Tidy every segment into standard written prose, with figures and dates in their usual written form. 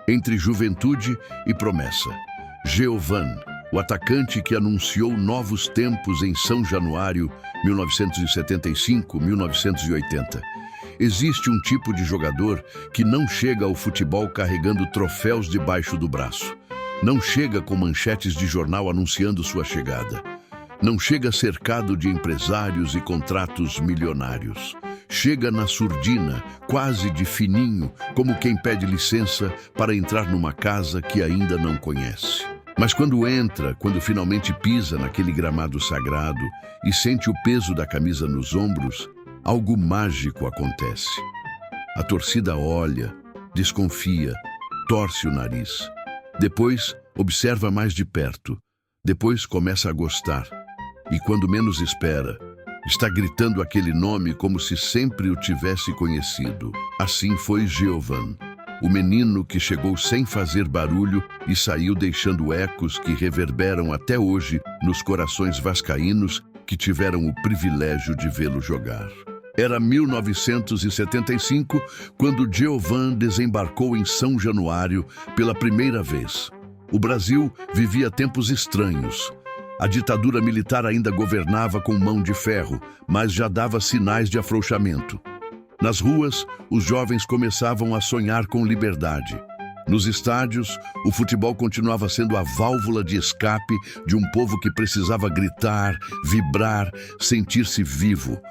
entre juventude e promessa. Giovan, o atacante que anunciou novos tempos em São Januário, 1975-1980. Existe um tipo de jogador que não chega ao futebol carregando troféus debaixo do braço. Não chega com manchetes de jornal anunciando sua chegada. Não chega cercado de empresários e contratos milionários. Chega na surdina, quase de fininho, como quem pede licença para entrar numa casa que ainda não conhece. Mas quando entra, quando finalmente pisa naquele gramado sagrado e sente o peso da camisa nos ombros, algo mágico acontece. A torcida olha, desconfia, torce o nariz. Depois, observa mais de perto. Depois, começa a gostar. E quando menos espera, está gritando aquele nome como se sempre o tivesse conhecido. Assim foi Giovan, o menino que chegou sem fazer barulho e saiu deixando ecos que reverberam até hoje nos corações vascaínos que tiveram o privilégio de vê-lo jogar. Era 1975, quando Giovan desembarcou em São Januário pela primeira vez. O Brasil vivia tempos estranhos. A ditadura militar ainda governava com mão de ferro, mas já dava sinais de afrouxamento. Nas ruas, os jovens começavam a sonhar com liberdade. Nos estádios, o futebol continuava sendo a válvula de escape de um povo que precisava gritar, vibrar, sentir-se vivo.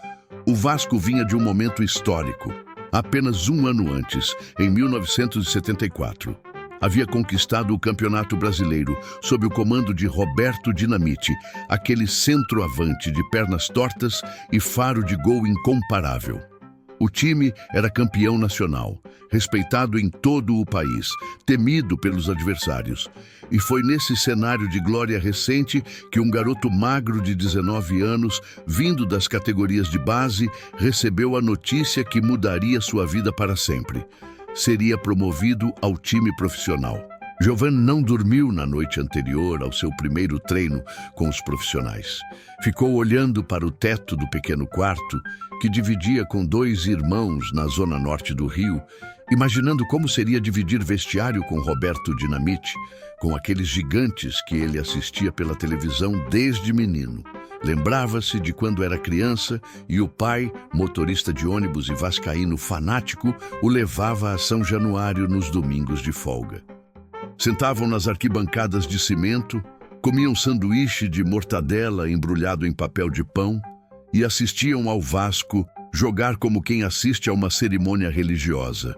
O Vasco vinha de um momento histórico. Apenas um ano antes, em 1974, havia conquistado o Campeonato Brasileiro sob o comando de Roberto Dinamite, aquele centroavante de pernas tortas e faro de gol incomparável. O time era campeão nacional, respeitado em todo o país, temido pelos adversários. E foi nesse cenário de glória recente que um garoto magro de 19 anos, vindo das categorias de base, recebeu a notícia que mudaria sua vida para sempre. Seria promovido ao time profissional. Giovan não dormiu na noite anterior ao seu primeiro treino com os profissionais. Ficou olhando para o teto do pequeno quarto, que dividia com dois irmãos na zona norte do Rio, imaginando como seria dividir vestiário com Roberto Dinamite, com aqueles gigantes que ele assistia pela televisão desde menino. Lembrava-se de quando era criança e o pai, motorista de ônibus e vascaíno fanático, o levava a São Januário nos domingos de folga. Sentavam nas arquibancadas de cimento, comiam sanduíche de mortadela embrulhado em papel de pão e assistiam ao Vasco jogar como quem assiste a uma cerimônia religiosa.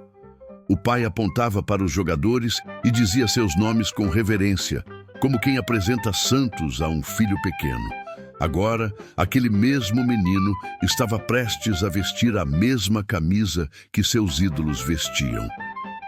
O pai apontava para os jogadores e dizia seus nomes com reverência, como quem apresenta santos a um filho pequeno. Agora, aquele mesmo menino estava prestes a vestir a mesma camisa que seus ídolos vestiam.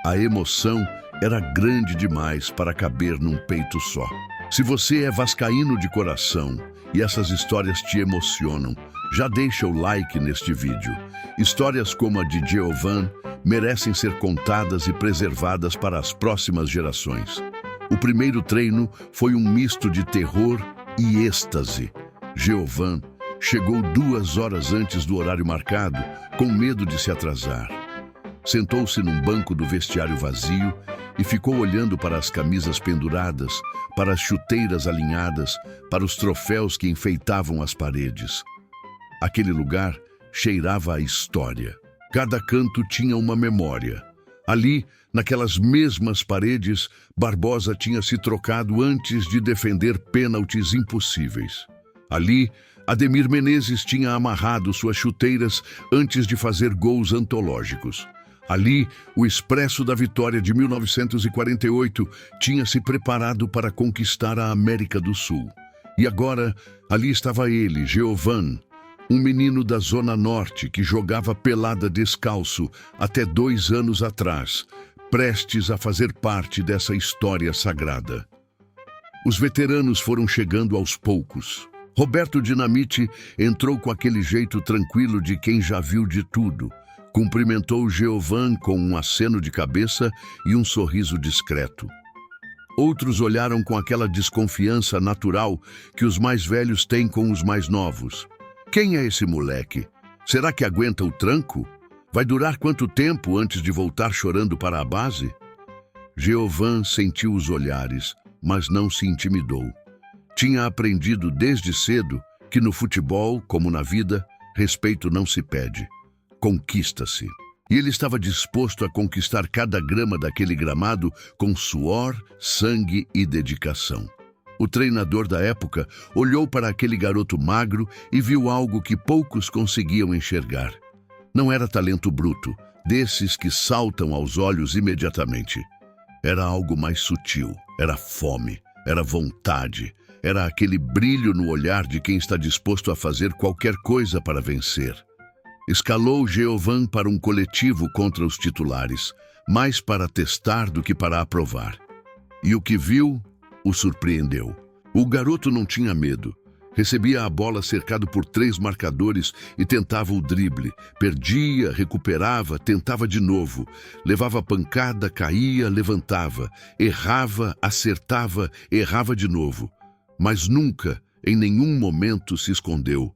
A emoção era grande demais para caber num peito só. Se você é vascaíno de coração e essas histórias te emocionam, já deixa o like neste vídeo. Histórias como a de Giovan merecem ser contadas e preservadas para as próximas gerações. O primeiro treino foi um misto de terror e êxtase. Giovan chegou 2 horas antes do horário marcado, com medo de se atrasar. Sentou-se num banco do vestiário vazio e ficou olhando para as camisas penduradas, para as chuteiras alinhadas, para os troféus que enfeitavam as paredes. Aquele lugar cheirava a história. Cada canto tinha uma memória. Ali, naquelas mesmas paredes, Barbosa tinha se trocado antes de defender pênaltis impossíveis. Ali, Ademir Menezes tinha amarrado suas chuteiras antes de fazer gols antológicos. Ali, o Expresso da Vitória de 1948 tinha se preparado para conquistar a América do Sul. E agora, ali estava ele, Giovan, um menino da Zona Norte que jogava pelada descalço até 2 anos atrás, prestes a fazer parte dessa história sagrada. Os veteranos foram chegando aos poucos. Roberto Dinamite entrou com aquele jeito tranquilo de quem já viu de tudo. Cumprimentou Giovan com um aceno de cabeça e um sorriso discreto. Outros olharam com aquela desconfiança natural que os mais velhos têm com os mais novos. Quem é esse moleque? Será que aguenta o tranco? Vai durar quanto tempo antes de voltar chorando para a base? Geovan sentiu os olhares, mas não se intimidou. Tinha aprendido desde cedo que no futebol, como na vida, respeito não se pede, conquista-se. E ele estava disposto a conquistar cada grama daquele gramado com suor, sangue e dedicação. O treinador da época olhou para aquele garoto magro e viu algo que poucos conseguiam enxergar. Não era talento bruto, desses que saltam aos olhos imediatamente. Era algo mais sutil, era fome, era vontade, era aquele brilho no olhar de quem está disposto a fazer qualquer coisa para vencer. Escalou Geovan para um coletivo contra os titulares, mais para testar do que para aprovar. E o que viu o surpreendeu. O garoto não tinha medo. Recebia a bola cercado por 3 marcadores e tentava o drible. Perdia, recuperava, tentava de novo. Levava pancada, caía, levantava. Errava, acertava, errava de novo. Mas nunca, em nenhum momento, se escondeu.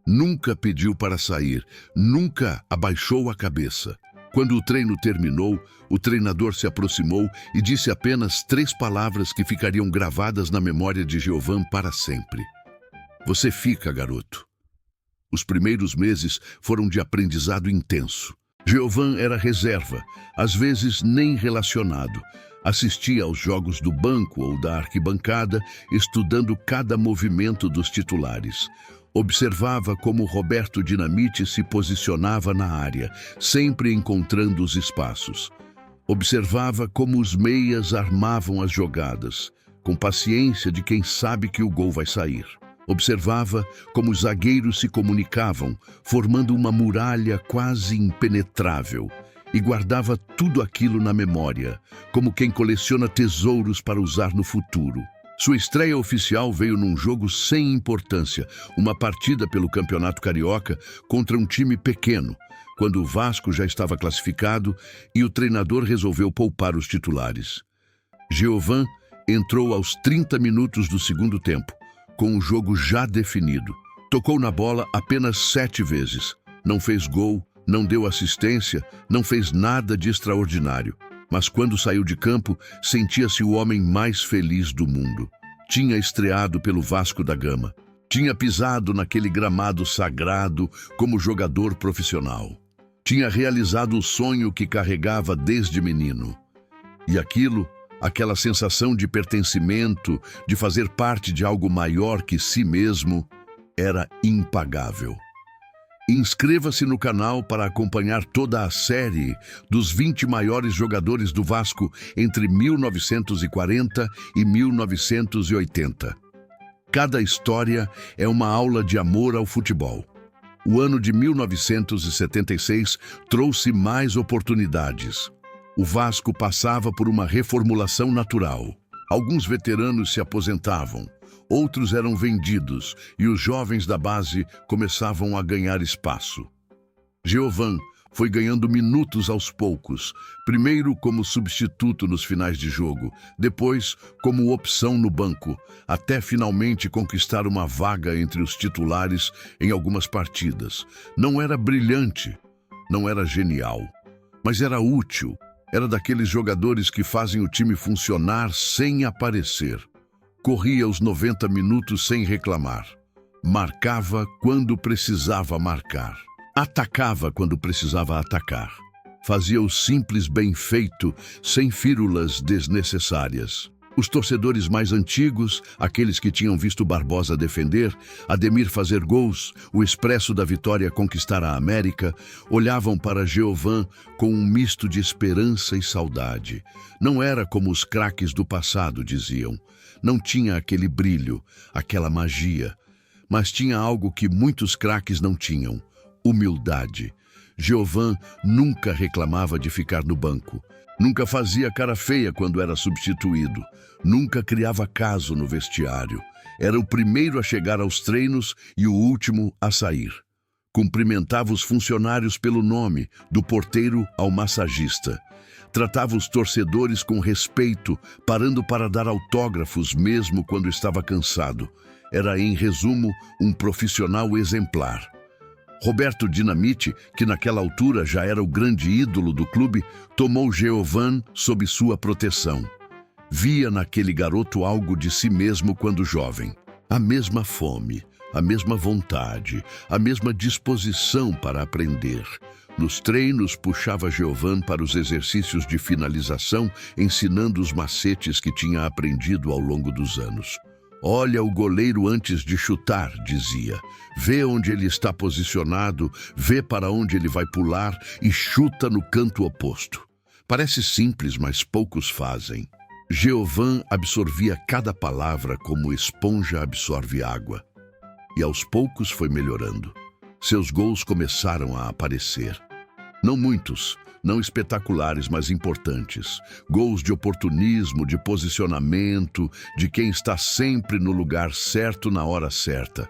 Nunca pediu para sair, nunca abaixou a cabeça. Quando o treino terminou, o treinador se aproximou e disse apenas 3 palavras que ficariam gravadas na memória de Geovan para sempre. Você fica, garoto. Os primeiros meses foram de aprendizado intenso. Geovan era reserva, às vezes nem relacionado. Assistia aos jogos do banco ou da arquibancada, estudando cada movimento dos titulares. Observava como Roberto Dinamite se posicionava na área, sempre encontrando os espaços. Observava como os meias armavam as jogadas, com paciência de quem sabe que o gol vai sair. Observava como os zagueiros se comunicavam, formando uma muralha quase impenetrável, e guardava tudo aquilo na memória, como quem coleciona tesouros para usar no futuro. Sua estreia oficial veio num jogo sem importância, uma partida pelo Campeonato Carioca contra um time pequeno, quando o Vasco já estava classificado e o treinador resolveu poupar os titulares. Geovan entrou aos 30 minutos do segundo tempo, com o jogo já definido. Tocou na bola apenas 7 vezes. Não fez gol, não deu assistência, não fez nada de extraordinário. Mas quando saiu de campo, sentia-se o homem mais feliz do mundo. Tinha estreado pelo Vasco da Gama. Tinha pisado naquele gramado sagrado como jogador profissional. Tinha realizado o sonho que carregava desde menino. E aquela sensação de pertencimento, de fazer parte de algo maior que si mesmo, era impagável. Inscreva-se no canal para acompanhar toda a série dos 20 maiores jogadores do Vasco entre 1940 e 1980. Cada história é uma aula de amor ao futebol. O ano de 1976 trouxe mais oportunidades. O Vasco passava por uma reformulação natural. Alguns veteranos se aposentavam. Outros eram vendidos e os jovens da base começavam a ganhar espaço. Geovan foi ganhando minutos aos poucos, primeiro como substituto nos finais de jogo, depois como opção no banco, até finalmente conquistar uma vaga entre os titulares em algumas partidas. Não era brilhante, não era genial, mas era útil. Era daqueles jogadores que fazem o time funcionar sem aparecer. Corria os 90 minutos sem reclamar. Marcava quando precisava marcar. Atacava quando precisava atacar. Fazia o simples bem feito, sem fírulas desnecessárias. Os torcedores mais antigos, aqueles que tinham visto Barbosa defender, Ademir fazer gols, o Expresso da Vitória conquistar a América, olhavam para Geovan com um misto de esperança e saudade. Não era como os craques do passado, diziam. Não tinha aquele brilho, aquela magia, mas tinha algo que muitos craques não tinham: humildade. Geovan nunca reclamava de ficar no banco, nunca fazia cara feia quando era substituído, nunca criava caso no vestiário. Era o primeiro a chegar aos treinos e o último a sair. Cumprimentava os funcionários pelo nome, do porteiro ao massagista. Tratava os torcedores com respeito, parando para dar autógrafos mesmo quando estava cansado. Era, em resumo, um profissional exemplar. Roberto Dinamite, que naquela altura já era o grande ídolo do clube, tomou Giovan sob sua proteção. Via naquele garoto algo de si mesmo quando jovem. A mesma fome, a mesma vontade, a mesma disposição para aprender. Nos treinos, puxava Giovan para os exercícios de finalização, ensinando os macetes que tinha aprendido ao longo dos anos. Olha o goleiro antes de chutar, dizia. Vê onde ele está posicionado, vê para onde ele vai pular e chuta no canto oposto. Parece simples, mas poucos fazem. Giovan absorvia cada palavra como esponja absorve água. E aos poucos foi melhorando. Seus gols começaram a aparecer. Não muitos, não espetaculares, mas importantes. Gols de oportunismo, de posicionamento, de quem está sempre no lugar certo na hora certa.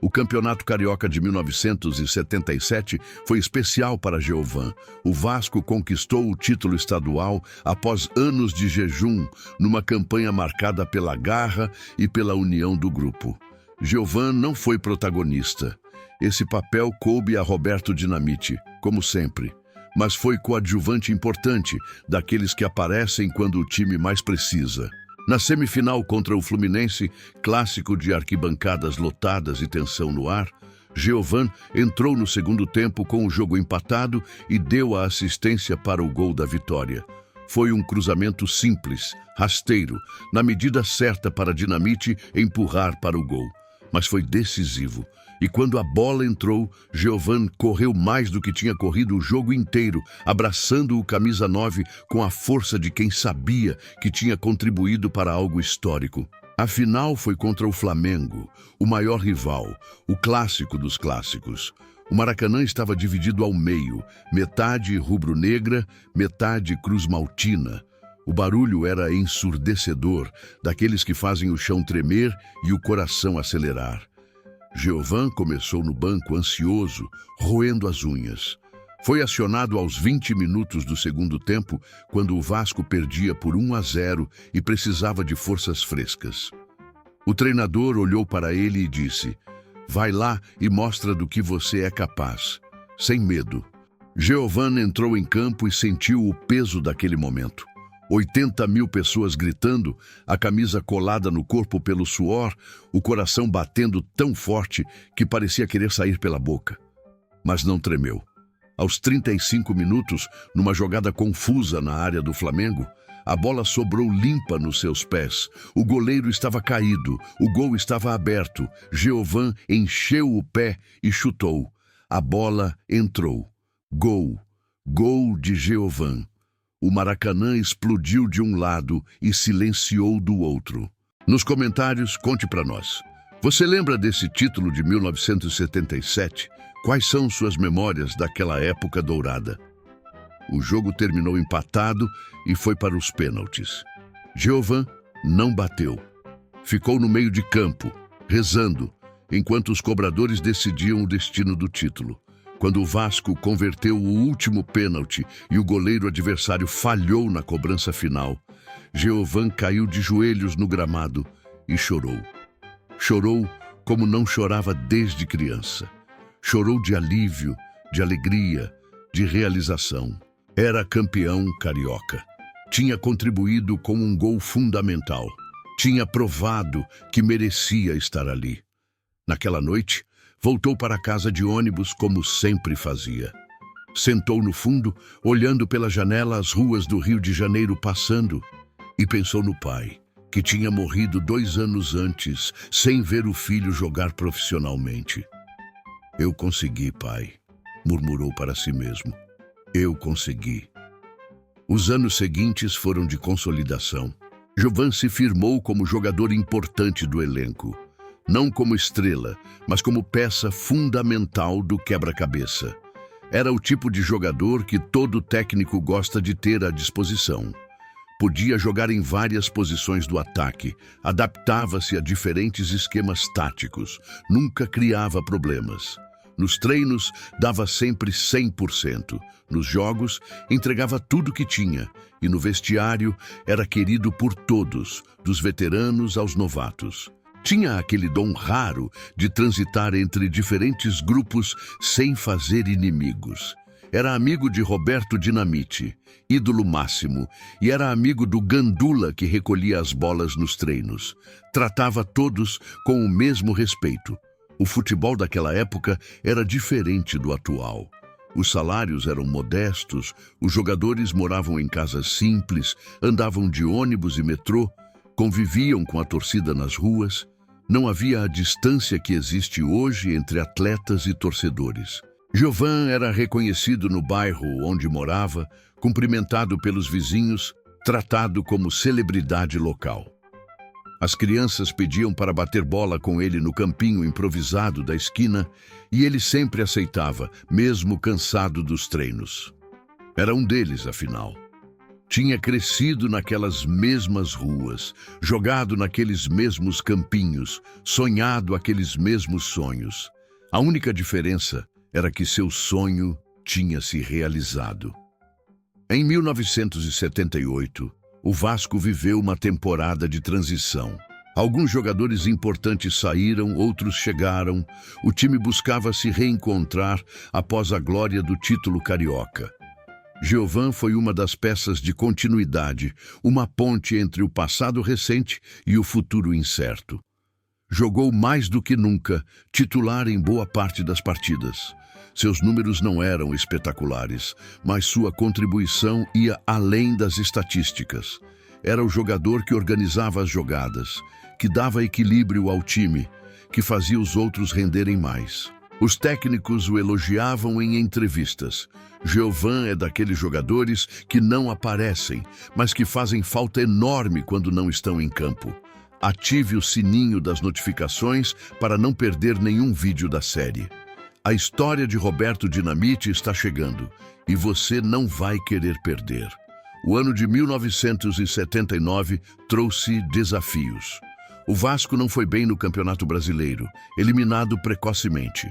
O Campeonato Carioca de 1977 foi especial para Giovan. O Vasco conquistou o título estadual após anos de jejum, numa campanha marcada pela garra e pela união do grupo. Giovan não foi protagonista. Esse papel coube a Roberto Dinamite, como sempre. Mas foi coadjuvante importante, daqueles que aparecem quando o time mais precisa. Na semifinal contra o Fluminense, clássico de arquibancadas lotadas e tensão no ar, Giovan entrou no segundo tempo com o jogo empatado e deu a assistência para o gol da vitória. Foi um cruzamento simples, rasteiro, na medida certa para Dinamite empurrar para o gol. Mas foi decisivo. E quando a bola entrou, Giovan correu mais do que tinha corrido o jogo inteiro, abraçando o camisa 9 com a força de quem sabia que tinha contribuído para algo histórico. A final foi contra o Flamengo, o maior rival, o clássico dos clássicos. O Maracanã estava dividido ao meio, metade rubro-negra, metade cruz-maltina. O barulho era ensurdecedor, daqueles que fazem o chão tremer e o coração acelerar. Giovan começou no banco ansioso, roendo as unhas. Foi acionado aos 20 minutos do segundo tempo, quando o Vasco perdia por 1-0 e precisava de forças frescas. O treinador olhou para ele e disse: "Vai lá e mostra do que você é capaz, sem medo." Giovan entrou em campo e sentiu o peso daquele momento. 80 mil pessoas gritando, a camisa colada no corpo pelo suor, o coração batendo tão forte que parecia querer sair pela boca. Mas não tremeu. Aos 35 minutos, numa jogada confusa na área do Flamengo, a bola sobrou limpa nos seus pés. O goleiro estava caído, o gol estava aberto. Giovan encheu o pé e chutou. A bola entrou. Gol. Gol de Giovan. O Maracanã explodiu de um lado e silenciou do outro. Nos comentários, conte para nós. Você lembra desse título de 1977? Quais são suas memórias daquela época dourada? O jogo terminou empatado e foi para os pênaltis. Giovan não bateu. Ficou no meio de campo, rezando, enquanto os cobradores decidiam o destino do título. Quando o Vasco converteu o último pênalti e o goleiro adversário falhou na cobrança final, Giovan caiu de joelhos no gramado e chorou. Chorou como não chorava desde criança. Chorou de alívio, de alegria, de realização. Era campeão carioca. Tinha contribuído com um gol fundamental. Tinha provado que merecia estar ali. Naquela noite, voltou para casa de ônibus como sempre fazia. Sentou no fundo, olhando pela janela as ruas do Rio de Janeiro passando, e pensou no pai, que tinha morrido 2 anos antes, sem ver o filho jogar profissionalmente. "Eu consegui, pai", murmurou para si mesmo. "Eu consegui." Os anos seguintes foram de consolidação. Giovan se firmou como jogador importante do elenco. Não como estrela, mas como peça fundamental do quebra-cabeça. Era o tipo de jogador que todo técnico gosta de ter à disposição. Podia jogar em várias posições do ataque, adaptava-se a diferentes esquemas táticos, nunca criava problemas. Nos treinos, dava sempre 100%. Nos jogos, entregava tudo que tinha. E no vestiário, era querido por todos, dos veteranos aos novatos. Tinha aquele dom raro de transitar entre diferentes grupos sem fazer inimigos. Era amigo de Roberto Dinamite, ídolo máximo, e era amigo do Gandula que recolhia as bolas nos treinos. Tratava todos com o mesmo respeito. O futebol daquela época era diferente do atual. Os salários eram modestos, os jogadores moravam em casas simples, andavam de ônibus e metrô, conviviam com a torcida nas ruas. Não havia a distância que existe hoje entre atletas e torcedores. Giovan era reconhecido no bairro onde morava, cumprimentado pelos vizinhos, tratado como celebridade local. As crianças pediam para bater bola com ele no campinho improvisado da esquina e ele sempre aceitava, mesmo cansado dos treinos. Era um deles, afinal. Tinha crescido naquelas mesmas ruas, jogado naqueles mesmos campinhos, sonhado aqueles mesmos sonhos. A única diferença era que seu sonho tinha se realizado. Em 1978, o Vasco viveu uma temporada de transição. Alguns jogadores importantes saíram, outros chegaram. O time buscava se reencontrar após a glória do título carioca. Giovan foi uma das peças de continuidade, uma ponte entre o passado recente e o futuro incerto. Jogou mais do que nunca, titular em boa parte das partidas. Seus números não eram espetaculares, mas sua contribuição ia além das estatísticas. Era o jogador que organizava as jogadas, que dava equilíbrio ao time, que fazia os outros renderem mais. Os técnicos o elogiavam em entrevistas. Giovan é daqueles jogadores que não aparecem, mas que fazem falta enorme quando não estão em campo. Ative o sininho das notificações para não perder nenhum vídeo da série. A história de Roberto Dinamite está chegando e você não vai querer perder. O ano de 1979 trouxe desafios. O Vasco não foi bem no Campeonato Brasileiro, eliminado precocemente.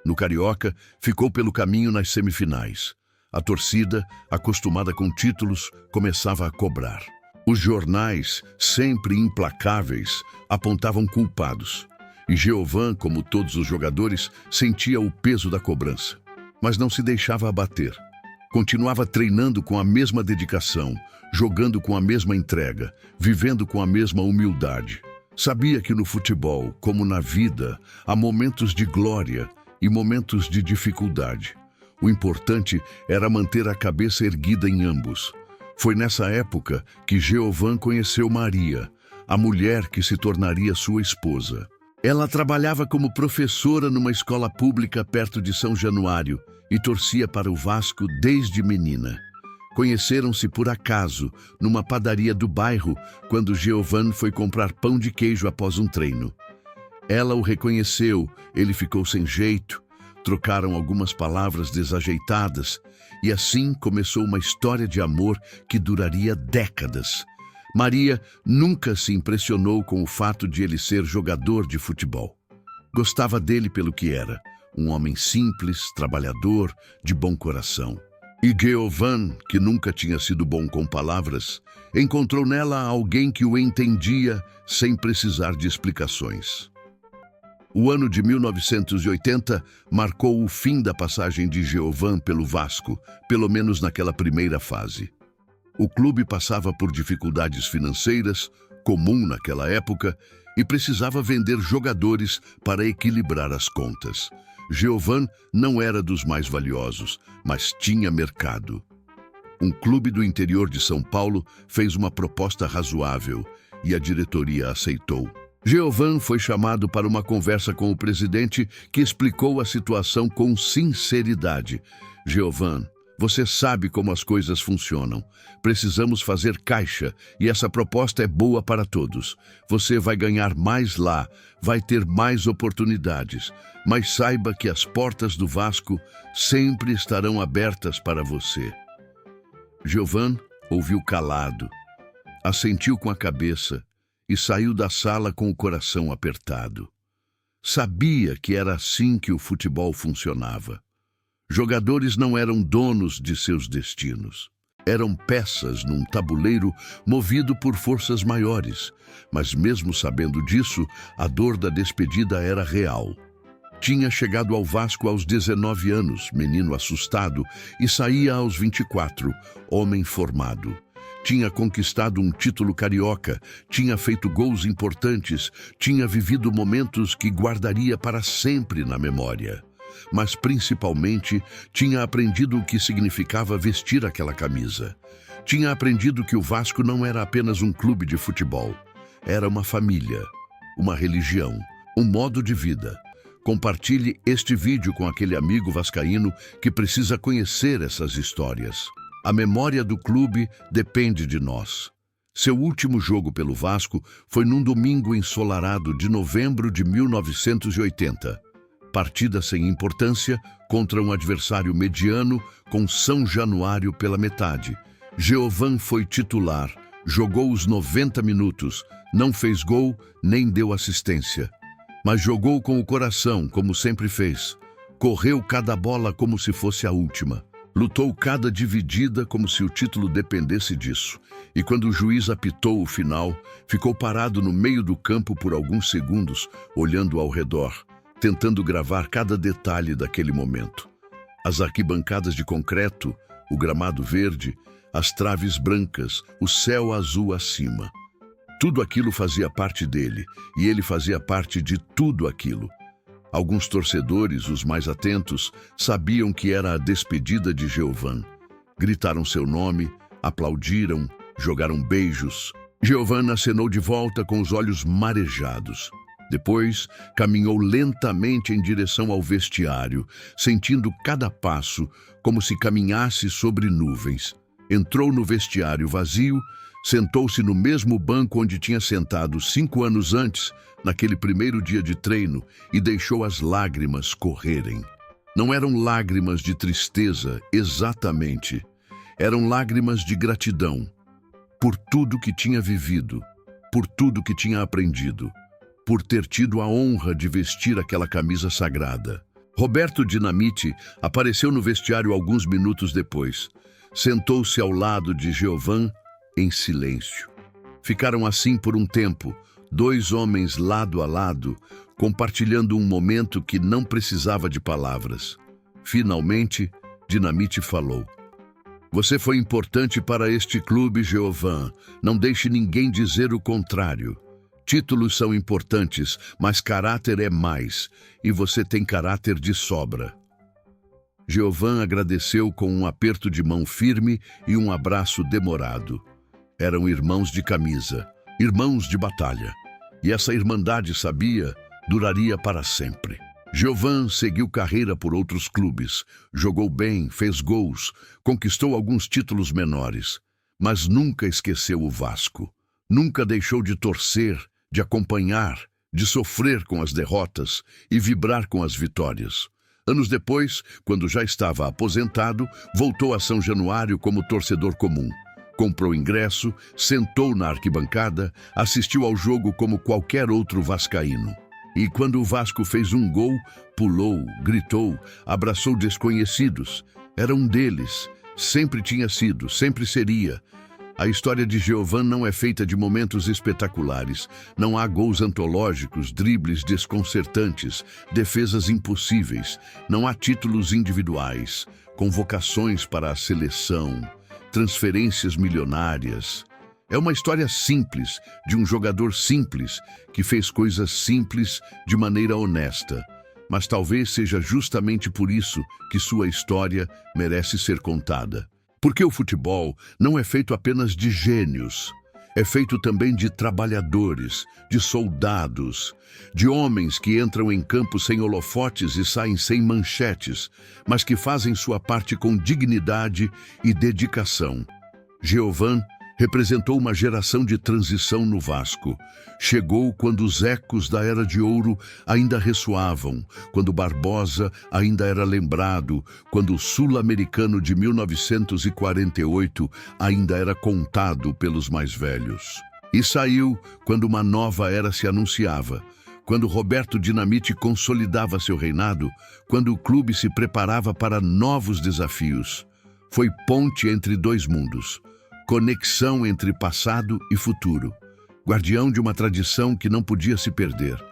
No Carioca, ficou pelo caminho nas semifinais. A torcida, acostumada com títulos, começava a cobrar. Os jornais, sempre implacáveis, apontavam culpados. E Giovan, como todos os jogadores, sentia o peso da cobrança. Mas não se deixava abater. Continuava treinando com a mesma dedicação, jogando com a mesma entrega, vivendo com a mesma humildade. Sabia que no futebol, como na vida, há momentos de glória e momentos de dificuldade. O importante era manter a cabeça erguida em ambos. Foi nessa época que Giovan conheceu Maria, a mulher que se tornaria sua esposa. Ela trabalhava como professora numa escola pública perto de São Januário e torcia para o Vasco desde menina. Conheceram-se por acaso, numa padaria do bairro, quando Giovan foi comprar pão de queijo após um treino. Ela o reconheceu, ele ficou sem jeito, trocaram algumas palavras desajeitadas e assim começou uma história de amor que duraria décadas. Maria nunca se impressionou com o fato de ele ser jogador de futebol. Gostava dele pelo que era, um homem simples, trabalhador, de bom coração. E Giovan, que nunca tinha sido bom com palavras, encontrou nela alguém que o entendia sem precisar de explicações. O ano de 1980 marcou o fim da passagem de Giovan pelo Vasco, pelo menos naquela primeira fase. O clube passava por dificuldades financeiras, comum naquela época, e precisava vender jogadores para equilibrar as contas. Giovan não era dos mais valiosos, mas tinha mercado. Um clube do interior de São Paulo fez uma proposta razoável e a diretoria aceitou. Giovan foi chamado para uma conversa com o presidente, que explicou a situação com sinceridade. Giovan, você sabe como as coisas funcionam. Precisamos fazer caixa e essa proposta é boa para todos. Você vai ganhar mais lá, vai ter mais oportunidades. Mas saiba que as portas do Vasco sempre estarão abertas para você. Giovan ouviu calado, assentiu com a cabeça e saiu da sala com o coração apertado. Sabia que era assim que o futebol funcionava. Jogadores não eram donos de seus destinos. Eram peças num tabuleiro movido por forças maiores, mas mesmo sabendo disso, a dor da despedida era real. Tinha chegado ao Vasco aos 19 anos, menino assustado, e saía aos 24, homem formado. Tinha conquistado um título carioca, tinha feito gols importantes, tinha vivido momentos que guardaria para sempre na memória. Mas, principalmente, tinha aprendido o que significava vestir aquela camisa. Tinha aprendido que o Vasco não era apenas um clube de futebol. Era uma família, uma religião, um modo de vida. Compartilhe este vídeo com aquele amigo vascaíno que precisa conhecer essas histórias. A memória do clube depende de nós. Seu último jogo pelo Vasco foi num domingo ensolarado de novembro de 1980. Partida sem importância contra um adversário mediano com São Januário pela metade. Geovan foi titular, jogou os 90 minutos, não fez gol nem deu assistência. Mas jogou com o coração, como sempre fez. Correu cada bola como se fosse a última. Lutou cada dividida como se o título dependesse disso. E quando o juiz apitou o final, ficou parado no meio do campo por alguns segundos, olhando ao redor, tentando gravar cada detalhe daquele momento. As arquibancadas de concreto, o gramado verde, as traves brancas, o céu azul acima. Tudo aquilo fazia parte dele, e ele fazia parte de tudo aquilo. Alguns torcedores, os mais atentos, sabiam que era a despedida de Geovan. Gritaram seu nome, aplaudiram, jogaram beijos. Geovan acenou de volta com os olhos marejados. Depois, caminhou lentamente em direção ao vestiário, sentindo cada passo como se caminhasse sobre nuvens. Entrou no vestiário vazio, sentou-se no mesmo banco onde tinha sentado 5 anos antes, naquele primeiro dia de treino, e deixou as lágrimas correrem. Não eram lágrimas de tristeza, exatamente. Eram lágrimas de gratidão, por tudo que tinha vivido, por tudo que tinha aprendido, por ter tido a honra de vestir aquela camisa sagrada. Roberto Dinamite apareceu no vestiário alguns minutos depois. Sentou-se ao lado de Geovan em silêncio. Ficaram assim por um tempo, 2 homens lado a lado, compartilhando um momento que não precisava de palavras. Finalmente, Dinamite falou: "Você foi importante para este clube, Geovan. Não deixe ninguém dizer o contrário. Títulos são importantes, mas caráter é mais, e você tem caráter de sobra." Geovan agradeceu com um aperto de mão firme e um abraço demorado. Eram irmãos de camisa, irmãos de batalha. E essa irmandade, sabia, duraria para sempre. Geovan seguiu carreira por outros clubes, jogou bem, fez gols, conquistou alguns títulos menores, mas nunca esqueceu o Vasco. Nunca deixou de torcer, de acompanhar, de sofrer com as derrotas e vibrar com as vitórias. Anos depois, quando já estava aposentado, voltou a São Januário como torcedor comum. Comprou ingresso, sentou na arquibancada, assistiu ao jogo como qualquer outro vascaíno. E quando o Vasco fez um gol, pulou, gritou, abraçou desconhecidos. Era um deles, sempre tinha sido, sempre seria. A história de Geovan não é feita de momentos espetaculares. Não há gols antológicos, dribles desconcertantes, defesas impossíveis. Não há títulos individuais, convocações para a seleção, transferências milionárias. É uma história simples, de um jogador simples, que fez coisas simples de maneira honesta. Mas talvez seja justamente por isso que sua história merece ser contada. Porque o futebol não é feito apenas de gênios. É feito também de trabalhadores, de soldados, de homens que entram em campo sem holofotes e saem sem manchetes, mas que fazem sua parte com dignidade e dedicação. Geovan representou uma geração de transição no Vasco. Chegou quando os ecos da Era de Ouro ainda ressoavam, quando Barbosa ainda era lembrado, quando o Sul-Americano de 1948 ainda era contado pelos mais velhos. E saiu quando uma nova era se anunciava, quando Roberto Dinamite consolidava seu reinado, quando o clube se preparava para novos desafios. Foi ponte entre dois mundos, conexão entre passado e futuro, guardião de uma tradição que não podia se perder.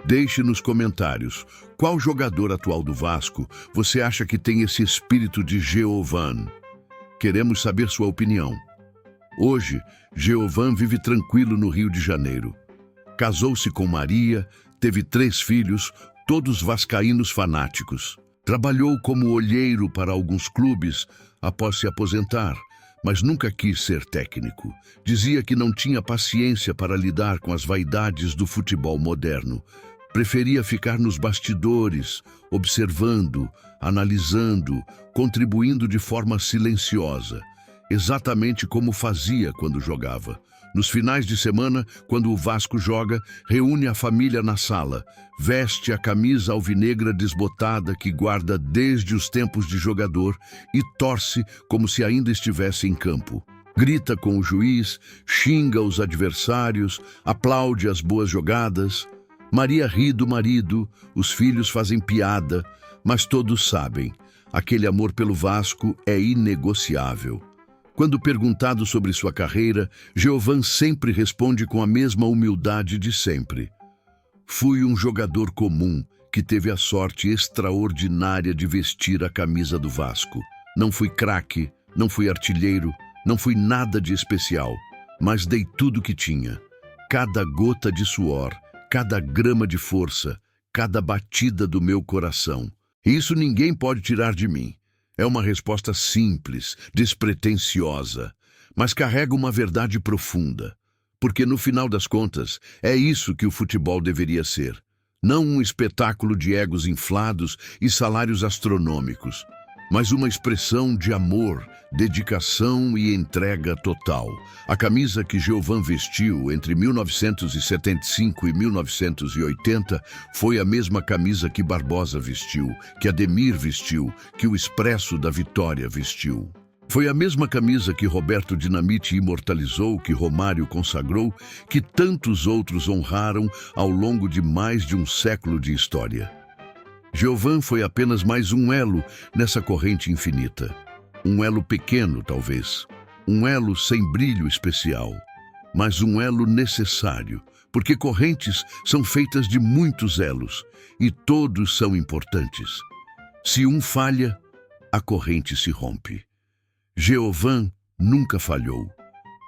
Deixe nos comentários qual jogador atual do Vasco você acha que tem esse espírito de Geovan. Queremos saber sua opinião. Hoje, Geovan vive tranquilo no Rio de Janeiro. Casou-se com Maria, teve 3 filhos, todos vascaínos fanáticos. Trabalhou como olheiro para alguns clubes após se aposentar, mas nunca quis ser técnico. Dizia que não tinha paciência para lidar com as vaidades do futebol moderno. Preferia ficar nos bastidores, observando, analisando, contribuindo de forma silenciosa, exatamente como fazia quando jogava. Nos finais de semana, quando o Vasco joga, reúne a família na sala, veste a camisa alvinegra desbotada que guarda desde os tempos de jogador e torce como se ainda estivesse em campo. Grita com o juiz, xinga os adversários, aplaude as boas jogadas. Maria ri do marido, os filhos fazem piada, mas todos sabem, aquele amor pelo Vasco é inegociável. Quando perguntado sobre sua carreira, Geovan sempre responde com a mesma humildade de sempre. Fui um jogador comum que teve a sorte extraordinária de vestir a camisa do Vasco. Não fui craque, não fui artilheiro, não fui nada de especial, mas dei tudo que tinha. Cada gota de suor, cada grama de força, cada batida do meu coração. E isso ninguém pode tirar de mim. É uma resposta simples, despretensiosa, mas carrega uma verdade profunda. Porque no final das contas, é isso que o futebol deveria ser. Não um espetáculo de egos inflados e salários astronômicos, mas uma expressão de amor, dedicação e entrega total. A camisa que Geovan vestiu entre 1975 e 1980 foi a mesma camisa que Barbosa vestiu, que Ademir vestiu, que o Expresso da Vitória vestiu. Foi a mesma camisa que Roberto Dinamite imortalizou, que Romário consagrou, que tantos outros honraram ao longo de mais de um século de história. Geovan foi apenas mais um elo nessa corrente infinita. Um elo pequeno, talvez. Um elo sem brilho especial. Mas um elo necessário, porque correntes são feitas de muitos elos, e todos são importantes. Se um falha, a corrente se rompe. Geovan nunca falhou,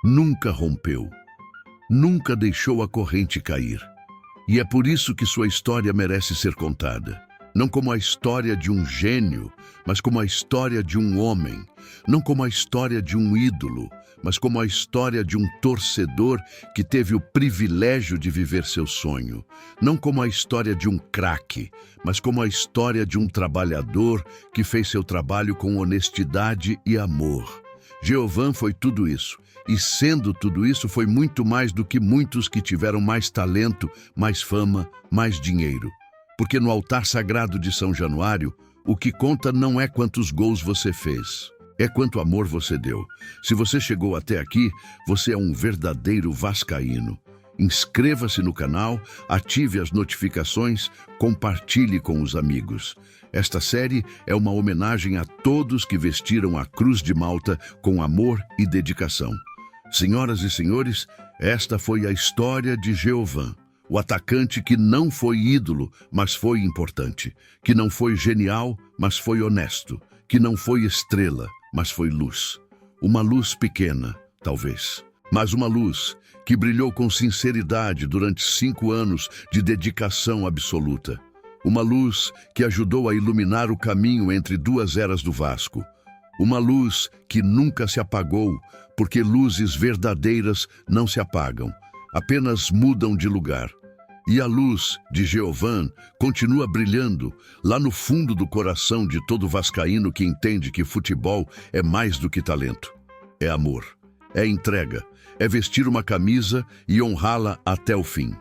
nunca rompeu, nunca deixou a corrente cair. E é por isso que sua história merece ser contada. Não como a história de um gênio, mas como a história de um homem. Não como a história de um ídolo, mas como a história de um torcedor que teve o privilégio de viver seu sonho. Não como a história de um craque, mas como a história de um trabalhador que fez seu trabalho com honestidade e amor. Geovan foi tudo isso. E sendo tudo isso, foi muito mais do que muitos que tiveram mais talento, mais fama, mais dinheiro. Porque no altar sagrado de São Januário, o que conta não é quantos gols você fez, é quanto amor você deu. Se você chegou até aqui, você é um verdadeiro vascaíno. Inscreva-se no canal, ative as notificações, compartilhe com os amigos. Esta série é uma homenagem a todos que vestiram a Cruz de Malta com amor e dedicação. Senhoras e senhores, esta foi a história de Geovan. O atacante que não foi ídolo, mas foi importante. Que não foi genial, mas foi honesto. Que não foi estrela, mas foi luz. Uma luz pequena, talvez. Mas uma luz que brilhou com sinceridade durante 5 anos de dedicação absoluta. Uma luz que ajudou a iluminar o caminho entre 2 eras do Vasco. Uma luz que nunca se apagou, porque luzes verdadeiras não se apagam, apenas mudam de lugar. E a luz de Geovan continua brilhando lá no fundo do coração de todo vascaíno que entende que futebol é mais do que talento. É amor, é entrega, é vestir uma camisa e honrá-la até o fim.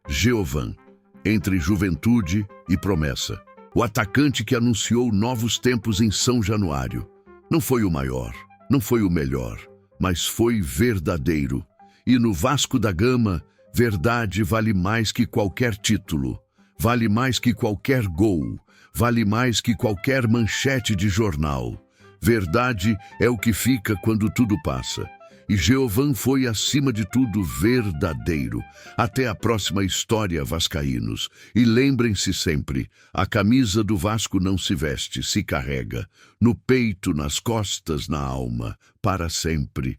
Geovan, entre juventude e promessa. O atacante que anunciou novos tempos em São Januário. Não foi o maior, não foi o melhor, mas foi verdadeiro. E no Vasco da Gama, verdade vale mais que qualquer título, vale mais que qualquer gol, vale mais que qualquer manchete de jornal. Verdade é o que fica quando tudo passa. E Geovan foi, acima de tudo, verdadeiro. Até a próxima história, vascaínos. E lembrem-se sempre, a camisa do Vasco não se veste, se carrega. No peito, nas costas, na alma. Para sempre.